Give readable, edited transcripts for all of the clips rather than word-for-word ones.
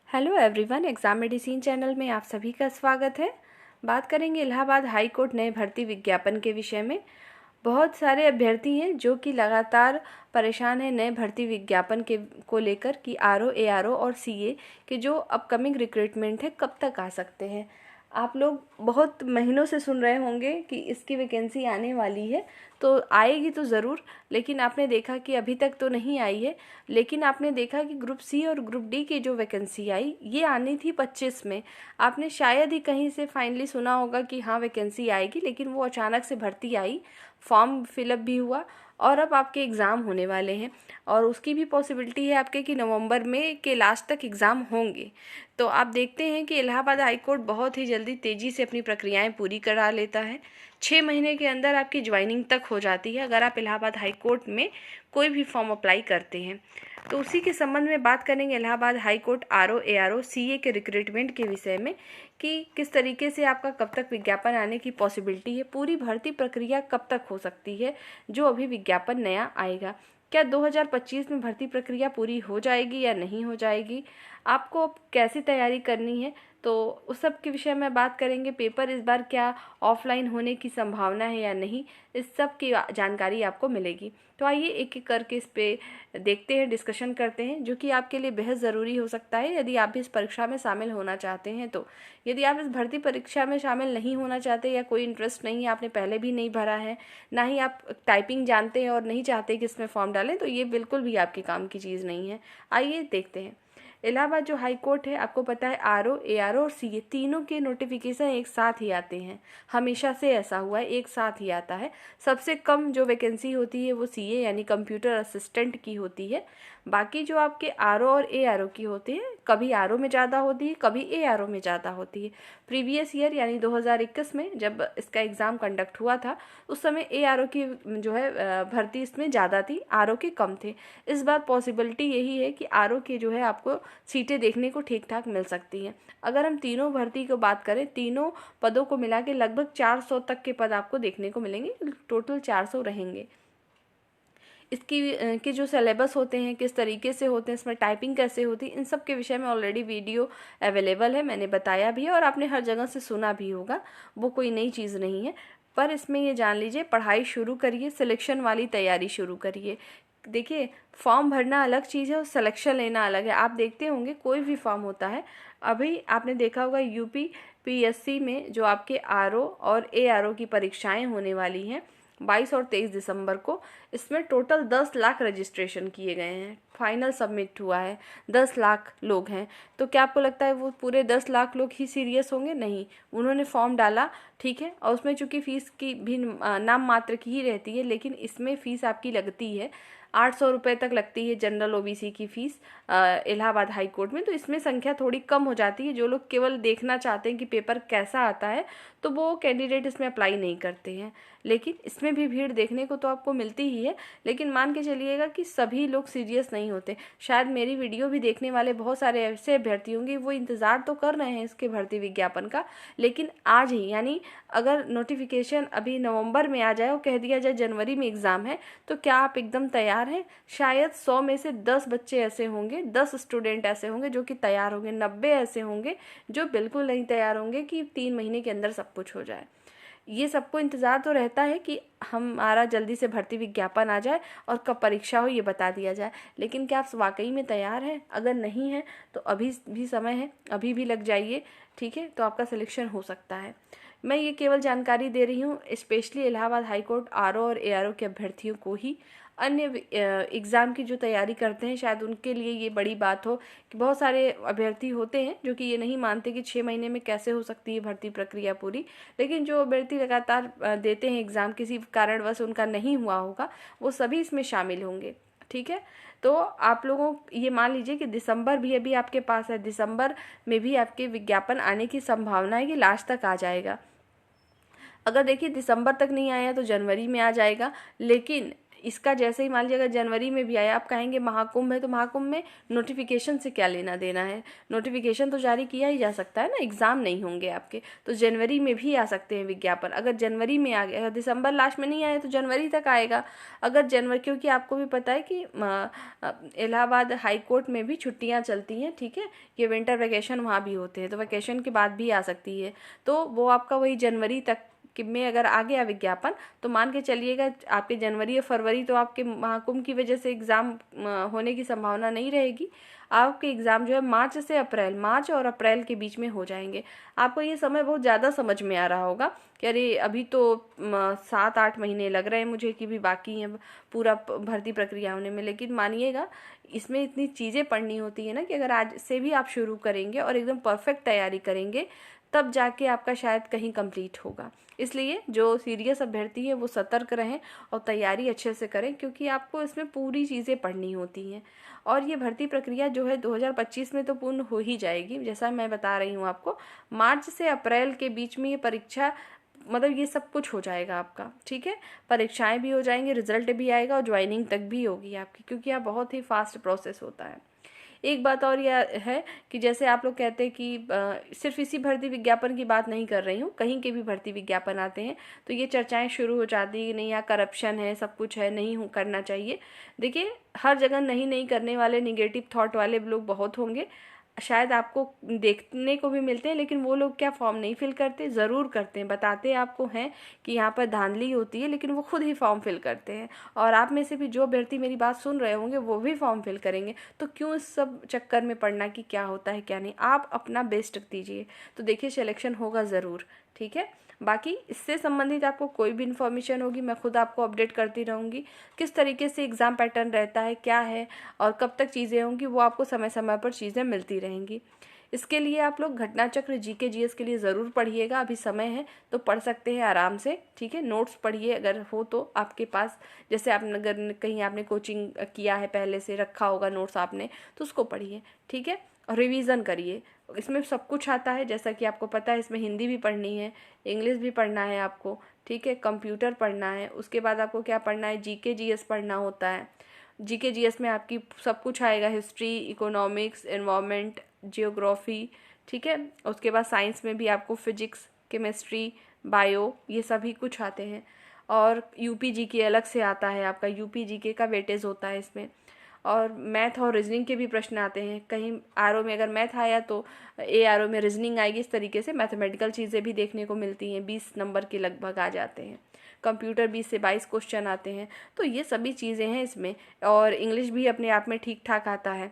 Hello everyone, exam medicine channel में आप सभी का स्वागत है। बात करेंगे इलाहाबाद हाई कोर्ट नए भर्ती विज्ञापन के विषय में। बहुत सारे अभ्यर्थी हैं जो कि लगातार परेशान हैं नए भर्ती विज्ञापन को लेकर कि आरओ, एआरओ और सीए के जो अपकमिंग रिक्रूटमेंट है कब तक आ सकते हैं। आप लोग बहुत महीनों से सुन रहे होंगे कि इसकी वैकेंसी आने वाली है, तो आएगी तो ज़रूर, लेकिन आपने देखा कि अभी तक तो नहीं आई है। लेकिन आपने देखा कि ग्रुप सी और ग्रुप डी की जो वैकेंसी आई ये आनी थी 25 में। आपने शायद ही कहीं से फाइनली सुना होगा कि हाँ वैकेंसी आएगी, लेकिन वो अचानक से भर्ती आई, फॉर्म फिलअप भी हुआ और अब आपके एग्ज़ाम होने वाले हैं। और उसकी भी पॉसिबिलिटी है आपके कि नवंबर में के लास्ट तक एग्ज़ाम होंगे। तो आप देखते हैं कि इलाहाबाद हाई कोर्ट बहुत ही जल्दी तेज़ी से अपनी प्रक्रियाएं पूरी करा लेता है। 6 महीने के अंदर आपकी ज्वाइनिंग तक हो जाती है अगर आप इलाहाबाद हाई कोर्ट में कोई भी फॉर्म अप्लाई करते हैं। तो उसी के संबंध में बात करेंगे Allahabad high court RO, ARO, CA के रिक्रूटमेंट के विषय में कि किस तरीके से आपका कब तक विज्ञापन आने की पॉसिबिलिटी है, पूरी भर्ती प्रक्रिया कब तक हो सकती है जो अभी विज्ञापन नया आएगा। क्या 2025 में भर्ती प्रक्रिया पूरी हो जाएगी या नहीं हो जाएगी, आपको अब कैसी तैयारी करनी है, तो उस सब के विषय में बात करेंगे। पेपर इस बार क्या ऑफलाइन होने की संभावना है या नहीं, इस सब की जानकारी आपको मिलेगी। तो आइए एक एक करके इस पे देखते हैं, डिस्कशन करते हैं, जो कि आपके लिए बेहद ज़रूरी हो सकता है यदि आप भी इस परीक्षा में शामिल होना चाहते हैं। तो यदि आप इस भर्ती परीक्षा में शामिल नहीं होना चाहते या कोई इंटरेस्ट नहीं है, आपने पहले भी नहीं भरा है, ना ही आप टाइपिंग जानते हैं और नहीं चाहते कि इसमें फॉर्म डालें, तो ये बिल्कुल भी आपके काम की चीज़ नहीं है। आइए देखते हैं। इलाहाबाद जो हाई कोर्ट है, आपको पता है आरओ, एआरओ और सीए तीनों के नोटिफिकेशन एक साथ ही आते हैं। हमेशा से ऐसा हुआ है, एक साथ ही आता है। सबसे कम जो वैकेंसी होती है वो सीए यानी कंप्यूटर असिस्टेंट की होती है। बाकी जो आपके आरओ और एआरओ की होती है, कभी आरओ में ज़्यादा होती है, कभी एआरओ में ज़्यादा होती है। प्रीवियस ईयर यानी 2021 में जब इसका एग्ज़ाम कंडक्ट हुआ था, उस समय एआरओ की जो है भर्ती इसमें ज़्यादा थी, आरओ के कम थे। इस बार पॉसिबिलिटी यही है कि आरओ की जो है आपको सीटें देखने को ठीक ठाक मिल सकती हैं। अगर हम तीनों भर्ती को बात करें, तीनों पदों को मिला के लगभग 400 तक के पद आपको देखने को मिलेंगे, टोटल 400 रहेंगे। इसकी के जो सिलेबस होते हैं, किस तरीके से होते हैं, इसमें टाइपिंग कैसे होती है, इन सब के विषय में ऑलरेडी वीडियो अवेलेबल है, मैंने बताया भी है और आपने हर जगह से सुना भी होगा, वो कोई नई चीज़ नहीं है। पर इसमें ये जान लीजिए, पढ़ाई शुरू करिए, सिलेक्शन वाली तैयारी शुरू करिए। देखिए, फॉर्म भरना अलग चीज़ है और सिलेक्शन लेना अलग है। आप देखते होंगे कोई भी फॉर्म होता है, अभी आपने देखा होगा यूपी पीएससी में जो आपके आरओ और एआरओ की परीक्षाएं होने वाली हैं 22 और 23 दिसंबर को, इसमें टोटल 10 लाख रजिस्ट्रेशन किए गए हैं, फाइनल सबमिट हुआ है, 10 लाख लोग हैं। तो क्या आपको लगता है वो पूरे 10 लाख लोग ही सीरियस होंगे? नहीं, उन्होंने फॉर्म डाला, ठीक है, और उसमें चूंकि फ़ीस की भी नाम मात्र की ही रहती है, लेकिन इसमें फ़ीस आपकी लगती है 800 रुपये तक लगती है जनरल ओबीसी की फ़ीस इलाहाबाद हाई कोर्ट में। तो इसमें संख्या थोड़ी कम हो जाती है। जो लोग केवल देखना चाहते हैं कि पेपर कैसा आता है, तो वो कैंडिडेट इसमें अप्लाई नहीं करते हैं। लेकिन इसमें भी भीड़ देखने को तो आपको मिलती ही है, लेकिन मान के चलिएगा कि सभी लोग सीरियस नहीं होते। शायद मेरी वीडियो भी देखने वाले बहुत सारे ऐसे अभ्यर्थी होंगे, वो इंतज़ार तो कर रहे हैं इसके भर्ती विज्ञापन का, लेकिन आज ही यानी अगर नोटिफिकेशन अभी नवंबर में आ जाए और कह दिया जाए जनवरी में एग्ज़ाम है, तो क्या आप एकदम तैयार हैं? शायद 100 में से 10 बच्चे ऐसे होंगे, 10 स्टूडेंट ऐसे होंगे जो कि तैयार होंगे, 90 ऐसे होंगे जो बिल्कुल नहीं तैयार होंगे कि 3 महीने के अंदर सब कुछ हो जाए। ये सबको इंतज़ार तो रहता है कि हमारा जल्दी से भर्ती विज्ञापन आ जाए और कब परीक्षा हो ये बता दिया जाए, लेकिन क्या आप वाकई में तैयार हैं? अगर नहीं हैं तो अभी भी समय है, अभी भी लग जाइए, ठीक है, तो आपका सिलेक्शन हो सकता है। मैं ये केवल जानकारी दे रही हूँ specially Allahabad high court RO और एआरओ के अभ्यर्थियों को ही। अन्य एग्ज़ाम की जो तैयारी करते हैं शायद उनके लिए ये बड़ी बात हो कि बहुत सारे अभ्यर्थी होते हैं जो कि ये नहीं मानते कि 6 महीने में कैसे हो सकती है भर्ती प्रक्रिया पूरी, लेकिन जो अभ्यर्थी लगातार देते हैं एग्ज़ाम, किसी कारणवश उनका नहीं हुआ होगा, वो सभी इसमें शामिल होंगे, ठीक है। तो आप लोगों ये मान लीजिए कि दिसंबर भी अभी आपके पास है, दिसंबर में भी आपके विज्ञापन आने की संभावना है कि लास्ट तक आ जाएगा। अगर देखिए दिसंबर तक नहीं आया तो जनवरी में आ जाएगा, लेकिन इसका जैसे ही मान लीजिए अगर जनवरी में भी आया, आप कहेंगे महाकुंभ है, तो महाकुंभ में नोटिफिकेशन से क्या लेना देना है, नोटिफिकेशन तो जारी किया ही जा सकता है ना, एग्जाम नहीं होंगे आपके, तो जनवरी में भी आ सकते हैं विज्ञापन। अगर जनवरी में आ गया, अगर दिसंबर लास्ट में नहीं आया तो जनवरी तक आएगा। अगर जनवरी, क्योंकि आपको भी पता है कि इलाहाबाद हाई कोर्ट में भी छुट्टियां चलती हैं, ठीक है, ये विंटर वैकेशन वहाँ भी होते हैं, तो वैकेशन के बाद भी आ सकती है, तो वो आपका वही जनवरी तक में अगर आ गया विज्ञापन, तो मान के चलिएगा आपके जनवरी या फरवरी तो आपके महाकुंभ की वजह से एग्ज़ाम होने की संभावना नहीं रहेगी। आपके एग्ज़ाम जो है मार्च और अप्रैल के बीच में हो जाएंगे। आपको ये समय बहुत ज़्यादा समझ में आ रहा होगा कि अरे अभी तो 7-8 महीने लग रहे हैं मुझे कि भी बाकी हैं पूरा भर्ती प्रक्रिया होने में, लेकिन मानिएगा इसमें इतनी चीज़ें पढ़नी होती है ना कि अगर आज से भी आप शुरू करेंगे और एकदम परफेक्ट तैयारी करेंगे, तब जाके आपका शायद कहीं कंप्लीट होगा। इसलिए जो सीरियस अभ्यर्थी है वो सतर्क रहें और तैयारी अच्छे से करें, क्योंकि आपको इसमें पूरी चीज़ें पढ़नी होती हैं। और ये भर्ती प्रक्रिया जो है 2025 में तो पूर्ण हो ही जाएगी, जैसा मैं बता रही हूँ आपको, मार्च से अप्रैल के बीच में ये परीक्षा, मतलब ये सब कुछ हो जाएगा आपका, ठीक है, परीक्षाएं भी हो जाएंगी, रिजल्ट भी आएगा और ज्वाइनिंग तक भी होगी आपकी, क्योंकि यहाँ बहुत ही फास्ट प्रोसेस होता है। एक बात और यह है कि जैसे आप लोग कहते हैं कि सिर्फ इसी भर्ती विज्ञापन की बात नहीं कर रही हूँ, कहीं के भी भर्ती विज्ञापन आते हैं तो ये चर्चाएं शुरू हो जाती है, नहीं यहाँ करप्शन है, सब कुछ है, नहीं करना चाहिए। देखिए हर जगह नहीं करने वाले, निगेटिव थॉट वाले लोग बहुत होंगे, शायद आपको देखने को भी मिलते हैं, लेकिन वो लोग क्या फॉर्म नहीं फिल करते, ज़रूर करते हैं, बताते आपको हैं कि यहाँ पर धांधली होती है, लेकिन वो खुद ही फॉर्म फिल करते हैं। और आप में से भी जो अभ्यर्थी मेरी बात सुन रहे होंगे वो भी फॉर्म फिल करेंगे, तो क्यों इस सब चक्कर में पड़ना कि क्या होता है क्या नहीं। आप अपना बेस्ट दीजिए, तो देखिए सिलेक्शन होगा ज़रूर, ठीक है। बाकी इससे संबंधित आपको कोई भी इन्फॉर्मेशन होगी, मैं खुद आपको अपडेट करती रहूँगी, किस तरीके से एग्ज़ाम पैटर्न रहता है, क्या है और कब तक चीज़ें होंगी, वो आपको समय समय पर चीज़ें मिलती रहेंगी। इसके लिए आप लोग घटना चक्र जीके जीएस के लिए ज़रूर पढ़िएगा, अभी समय है तो पढ़ सकते हैं आराम से, ठीक है। नोट्स पढ़िए अगर हो तो आपके पास, जैसे आप अगर कहीं आपने कोचिंग किया है पहले से रखा होगा नोट्स आपने, तो उसको पढ़िए, ठीक है, और रिवीज़न करिए। इसमें सब कुछ आता है, जैसा कि आपको पता है, इसमें हिंदी भी पढ़नी है, इंग्लिश भी पढ़ना है आपको, ठीक है, कंप्यूटर पढ़ना है, उसके बाद आपको क्या पढ़ना है, जीके जीएस पढ़ना होता है। जीके जीएस में आपकी सब कुछ आएगा, हिस्ट्री, इकोनॉमिक्स, एनवायरनमेंट, जियोग्राफी, ठीक है। उसके बाद साइंस में भी आपको फिजिक्स, केमिस्ट्री, बायो, ये सभी कुछ आते हैं। और यूपी जीके अलग से आता है, आपका यूपी जीके का वेटेज होता है इसमें। और मैथ और रीजनिंग के भी प्रश्न आते हैं, कहीं आरओ में अगर मैथ आया तो ARO में रीजनिंग आएगी, इस तरीके से मैथमेटिकल चीज़ें भी देखने को मिलती हैं, 20 नंबर के लगभग आ जाते हैं। कंप्यूटर 20 से 22 क्वेश्चन आते हैं, तो ये सभी चीज़ें हैं इसमें। और इंग्लिश भी अपने आप में ठीक ठाक आता है।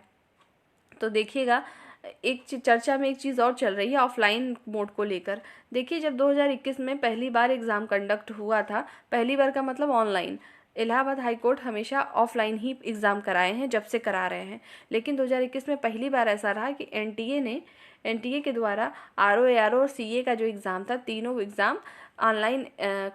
तो देखिएगा एक चर्चा में एक चीज़ और चल रही है ऑफलाइन मोड को लेकर। देखिए जब 2021 में पहली बार एग्ज़ाम कंडक्ट हुआ था, पहली बार का मतलब ऑनलाइन, इलाहाबाद हाई कोर्ट हमेशा ऑफलाइन ही एग्ज़ाम कराए हैं, जब से करा रहे हैं, लेकिन 2021 में पहली बार ऐसा रहा कि एनटीए के द्वारा आरओ, एआरओ और सीए का जो एग्ज़ाम था, तीनों एग्ज़ाम ऑनलाइन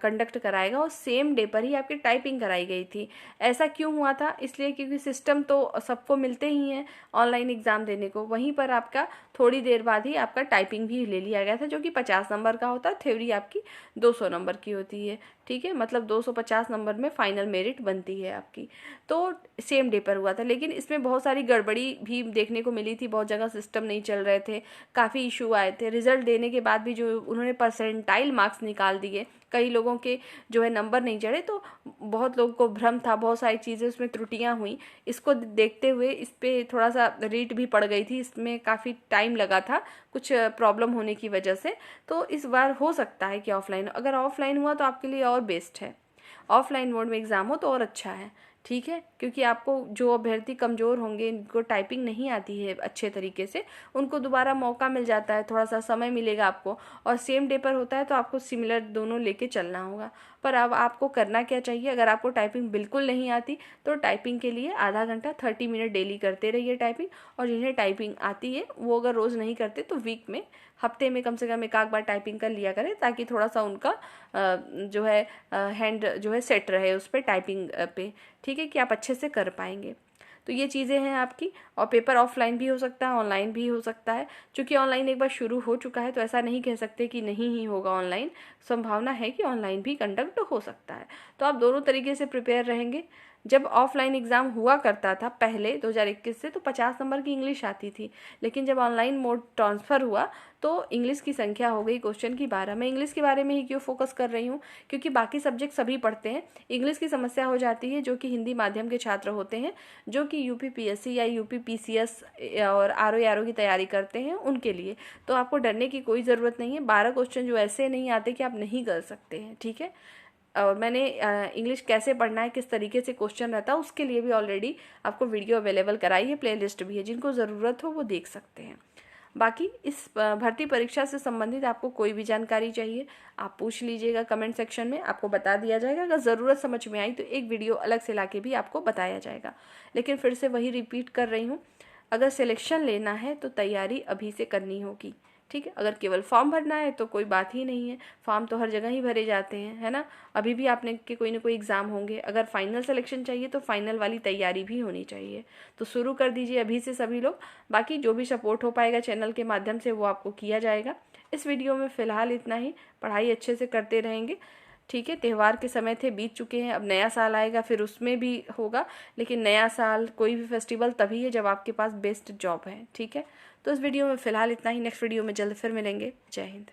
कंडक्ट कराएगा और सेम डे पर ही आपकी टाइपिंग कराई गई थी। ऐसा क्यों हुआ था? इसलिए क्योंकि सिस्टम तो सबको मिलते ही हैं ऑनलाइन एग्ज़ाम देने को, वहीं पर आपका थोड़ी देर बाद ही आपका टाइपिंग भी ले लिया गया था, जो कि 50 नंबर का होता है, थ्योरी आपकी 200 नंबर की होती है, ठीक है, मतलब 250 नंबर में फाइनल मेरिट बनती है आपकी। तो सेम डे पर हुआ था, लेकिन इसमें बहुत सारी गड़बड़ी भी देखने को मिली थी, बहुत जगह सिस्टम नहीं चल रहे थे, काफ़ी इशू आए थे। रिजल्ट देने के बाद भी जो उन्होंने परसेंटाइल मार्क्स निकाल दिए, कई लोगों के जो है नंबर नहीं चढ़े, तो बहुत लोगों को भ्रम था, बहुत सारी चीज़ें उसमें त्रुटियां हुई। इसको देखते हुए इस पर थोड़ा सा रीट भी पड़ गई थी, इसमें काफ़ी टाइम लगा था कुछ प्रॉब्लम होने की वजह से। तो इस बार हो सकता है कि ऑफलाइन, अगर ऑफलाइन हुआ तो आपके लिए और बेस्ट है, ऑफलाइन मोड में एग्ज़ाम हो तो और अच्छा है, ठीक है, क्योंकि आपको जो अभ्यर्थी कमज़ोर होंगे, इनको टाइपिंग नहीं आती है अच्छे तरीके से, उनको दोबारा मौका मिल जाता है, थोड़ा सा समय मिलेगा आपको, और सेम डे पर होता है तो आपको सिमिलर दोनों लेके चलना होगा। पर अब आपको करना क्या चाहिए, अगर आपको टाइपिंग बिल्कुल नहीं आती तो टाइपिंग के लिए आधा घंटा 30 मिनट डेली करते रहिए टाइपिंग, और जिन्हें टाइपिंग आती है वो अगर रोज़ नहीं करते तो वीक में, हफ्ते में कम से कम एक आध बार टाइपिंग कर लिया करें, ताकि थोड़ा सा उनका जो है हैंड जो है सेट रहे उस पर टाइपिंग पे, ठीक है, कि आप अच्छे से कर पाएंगे। तो तो ये चीज़ें हैं आपकी। और पेपर ऑफलाइन भी हो सकता है, ऑनलाइन भी हो सकता है। चूँकि ऑनलाइन एक बार शुरू हो चुका है तो ऐसा नहीं कह सकते कि नहीं ही होगा ऑनलाइन, संभावना है कि ऑनलाइन भी कंडक्ट हो सकता है। तो आप दोनों तरीके से प्रिपेयर रहेंगे। जब ऑफलाइन एग्ज़ाम हुआ करता था पहले 2021 से, तो 50 नंबर की इंग्लिश आती थी, लेकिन जब ऑनलाइन मोड ट्रांसफ़र हुआ तो इंग्लिश की संख्या हो गई क्वेश्चन की 12। मैं इंग्लिश के बारे में ही क्यों फोकस कर रही हूँ, क्योंकि बाकी सब्जेक्ट सभी पढ़ते हैं, इंग्लिश की समस्या हो जाती है जो कि हिंदी माध्यम के छात्र होते हैं, जो कि यूपीपीएससी या यूपीपीसीएस और आरओ की तैयारी करते हैं उनके लिए। तो आपको डरने की कोई ज़रूरत नहीं है। 12 क्वेश्चन जो ऐसे नहीं आते कि आप नहीं कर सकते हैं, ठीक है। और मैंने इंग्लिश कैसे पढ़ना है, किस तरीके से क्वेश्चन रहता है, उसके लिए भी ऑलरेडी आपको वीडियो अवेलेबल कराई है, प्लेलिस्ट भी है, जिनको ज़रूरत हो वो देख सकते हैं। बाकी इस भर्ती परीक्षा से संबंधित आपको कोई भी जानकारी चाहिए आप पूछ लीजिएगा कमेंट सेक्शन में, आपको बता दिया जाएगा। अगर ज़रूरत समझ में आई तो एक वीडियो अलग से लाके भी आपको बताया जाएगा। लेकिन फिर से वही रिपीट कर रही हूँ, अगर सिलेक्शन लेना है तो तैयारी अभी से करनी होगी, ठीक है। अगर केवल फॉर्म भरना है तो कोई बात ही नहीं है, फॉर्म तो हर जगह ही भरे जाते हैं, है ना। अभी भी आपने के कोई ना कोई एग्ज़ाम होंगे। अगर फाइनल सिलेक्शन चाहिए तो फाइनल वाली तैयारी भी होनी चाहिए। तो शुरू कर दीजिए अभी से सभी लोग। बाकी जो भी सपोर्ट हो पाएगा चैनल के माध्यम से वो आपको किया जाएगा। इस वीडियो में फ़िलहाल इतना ही। पढ़ाई अच्छे से करते रहेंगे, ठीक है। त्यौहार के समय थे, बीत चुके हैं, अब नया साल आएगा फिर उसमें भी होगा। लेकिन नया साल, कोई भी फेस्टिवल तभी है जब आपके पास बेस्ट जॉब है, ठीक है। तो इस वीडियो में फ़िलहाल इतना ही। नेक्स्ट वीडियो में जल्द फिर मिलेंगे। जय हिंद।